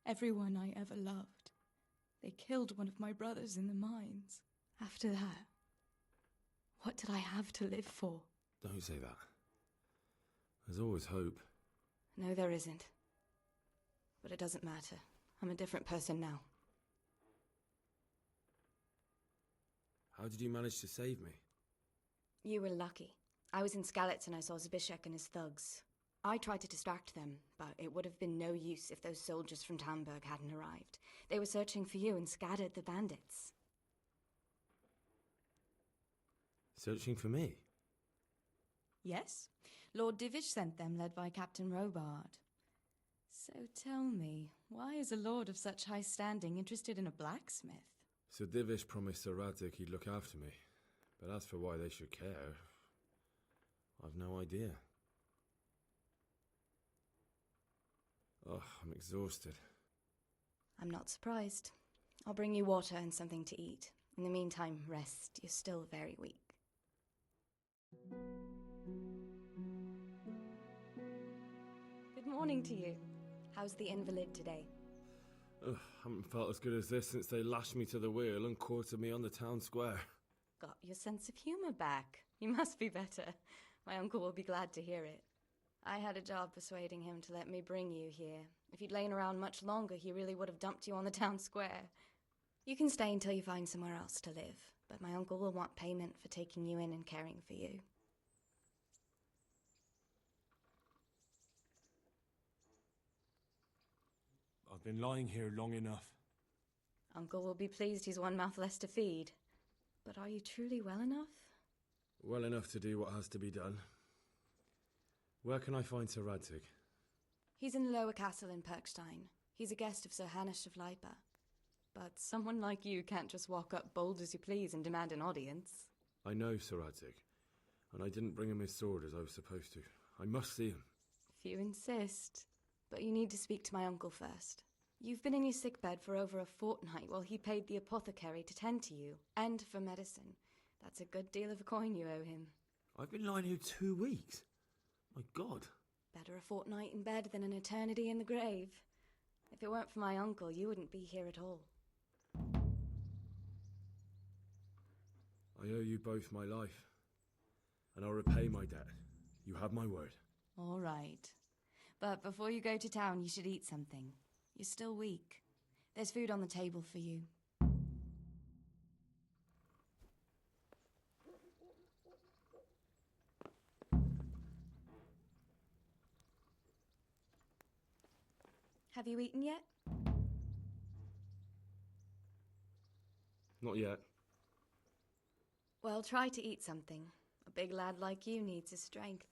Everyone I ever loved. They killed one of my brothers in the mines. After that, what did I have to live for? Don't say that. There's always hope. No, there isn't. But it doesn't matter. I'm a different person now. How did you manage to save me? You were lucky. I was in Skalitz and I saw Zbyszek and his thugs. I tried to distract them, but it would have been no use if those soldiers from Tamberg hadn't arrived. They were searching for you and scattered the bandits. Searching for me? Yes. Lord Divish sent them, led by Captain Robard. So tell me, why is a lord of such high standing interested in a blacksmith? Sir Divish promised Sir Radzig he'd look after me. But as for why they should care, I've no idea. Oh, I'm exhausted. I'm not surprised. I'll bring you water and something to eat. In the meantime, rest. You're still very weak. Good morning to you. How's the invalid today? Ugh, haven't felt as good as this since they lashed me to the wheel and quartered me on the town square. got your sense of humor back. You must be better. My uncle will be glad to hear it. I had a job persuading him to let me bring you here. If you'd lain around much longer, he really would have dumped you on the town square. You can stay until you find somewhere else to live, but my uncle will want payment for taking you in and caring for you. I've been lying here long enough. Uncle will be pleased he's one mouth less to feed. But are you truly well enough? Well enough to do what has to be done. Where can I find Sir Radzig? He's in the lower castle in Perkstein. He's a guest of Sir Hanush of Leipa. But someone like you can't just walk up bold as you please and demand an audience. I know Sir Radzig, and I didn't bring him his sword as I was supposed to. I must see him. If you insist. But you need to speak to my uncle first. You've been in your sickbed for over a fortnight while he paid the apothecary to tend to you, and for medicine. That's a good deal of a coin you owe him. I've been lying here 2 weeks. My God. Better a fortnight in bed than an eternity in the grave. If it weren't for my uncle, you wouldn't be here at all. I owe you both my life, and I'll repay my debt. You have my word. All right. But before you go to town, you should eat something. You're still weak. There's food on the table for you. Have you eaten yet? Not yet. Well, try to eat something. A big lad like you needs his strength.